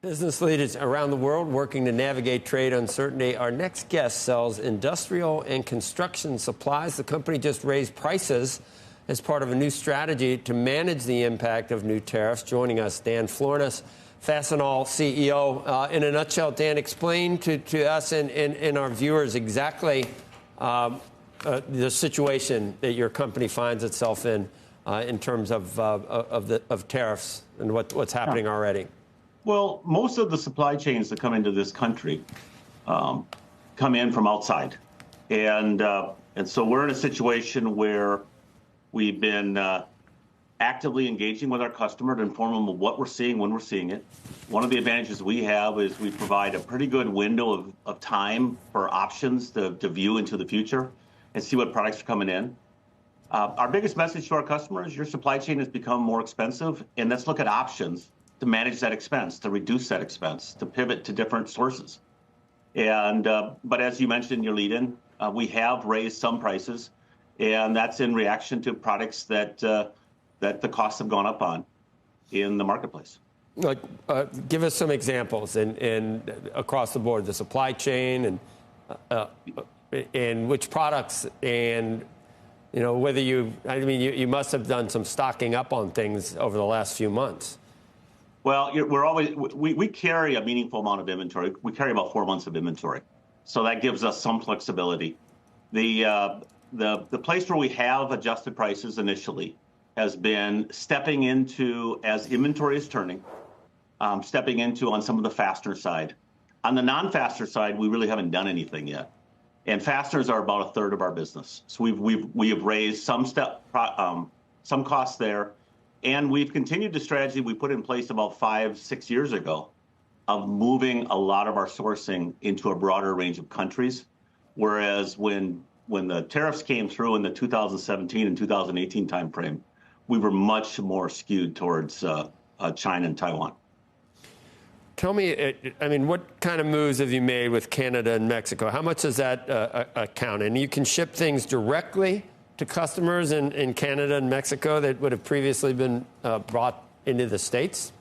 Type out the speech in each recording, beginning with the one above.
Business leaders around the world working to navigate trade uncertainty. Our next guest sells industrial and construction supplies. The company just raised prices as part of a new strategy to manage the impact of new tariffs. Joining us, Dan Florness, Fastenal CEO. In a nutshell, Dan, explain to us and our viewers exactly the situation that your company finds itself in terms of tariffs and what's happening already. Well, most of the supply chains that come into this country come in from outside. And so we're in a situation where we've been actively engaging with our customer to inform them of what we're seeing when we're seeing it. One of the advantages we have is we provide a pretty good window of time for options to view into the future and see what products are coming in. Our biggest message to our customers: your supply chain has become more expensive, and let's look at options to manage that expense, to reduce that expense, to pivot to different sources. But as you mentioned in your lead-in, we have raised some prices, and that's in reaction to products that the costs have gone up on in the marketplace. Like, give us some examples in across the board, the supply chain and which products, and whether you must have done some stocking up on things over the last few months. Well, we carry a meaningful amount of inventory. We carry about 4 months of inventory, so that gives us some flexibility. The place where we have adjusted prices initially has been stepping into, as inventory is turning, stepping into on some of the fastener side. On the non-fastener side, we really haven't done anything yet, and fasteners are about a third of our business. So we have raised some costs there. And we've continued the strategy we put in place about 5-6 years ago of moving a lot of our sourcing into a broader range of countries. Whereas when the tariffs came through in the 2017 and 2018 timeframe, we were much more skewed towards China and Taiwan. Tell me, what kind of moves have you made with Canada and Mexico? How much does that account? And you can ship things directly to customers in Canada and Mexico that would have previously been brought into the States?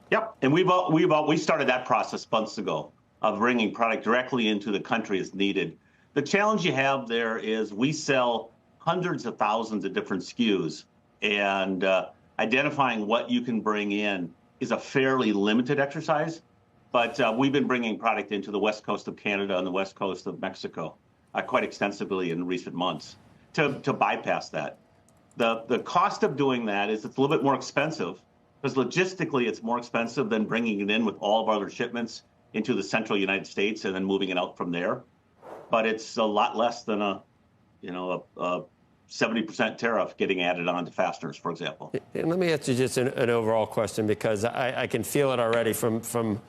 Yep, and we started that process months ago of bringing product directly into the country as needed. The challenge you have there is we sell hundreds of thousands of different SKUs, and identifying what you can bring in is a fairly limited exercise. But we've been bringing product into the west coast of Canada and the west coast of Mexico quite extensively in recent months to bypass that. The cost of doing that is it's a little bit more expensive, because logistically it's more expensive than bringing it in with all of our other shipments into the central United States and then moving it out from there. But it's a lot less than a 70% tariff getting added on to fasteners, for example. And let me ask you just an overall question, because I can feel it already from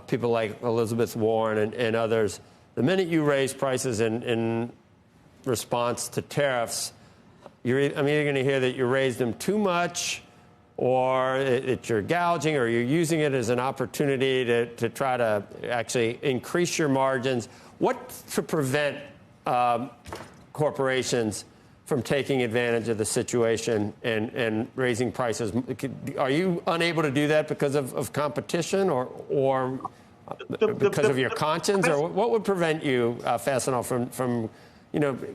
people like Elizabeth Warren and others. The minute you raise prices in response to tariffs, I'm either going to hear that you raised them too much, or that you're gouging, or you're using it as an opportunity to try to actually increase your margins. What to prevent corporations from taking advantage of the situation and raising prices? Are you unable to do that because of competition, or because of your conscience, or what would prevent you, Fastenal, from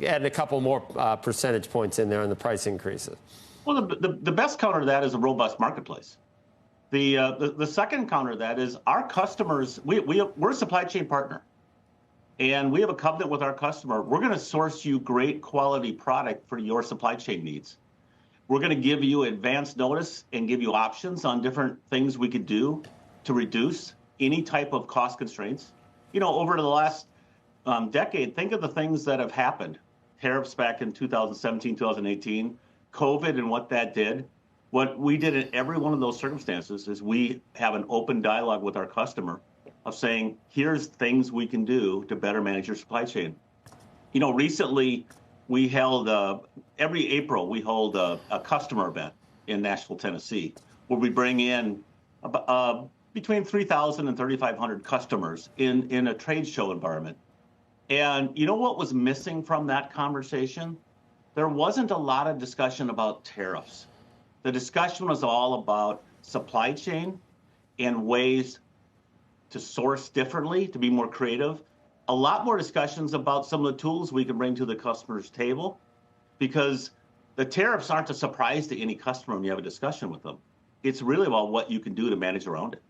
adding a couple more percentage points in there on the price increases? Well, the best counter to that is a robust marketplace. The second counter to that is our customers. We're a supply chain partner, and we have a covenant with our customer. We're going to source you great quality product for your supply chain needs. We're going to give you advance notice and give you options on different things we could do to reduce any type of cost constraints. Over the last decade, think of the things that have happened. Tariffs back in 2017, 2018, COVID and what that did. What we did in every one of those circumstances is we have an open dialogue with our customer of saying, here's things we can do to better manage your supply chain. Recently we held, every April we hold a customer event in Nashville, Tennessee, where we bring in between 3,000 and 3,500 customers in a trade show environment. And you know what was missing from that conversation? There wasn't a lot of discussion about tariffs. The discussion was all about supply chain and ways to source differently, to be more creative. A lot more discussions about some of the tools we can bring to the customer's table, because the tariffs aren't a surprise to any customer when you have a discussion with them. It's really about what you can do to manage around it.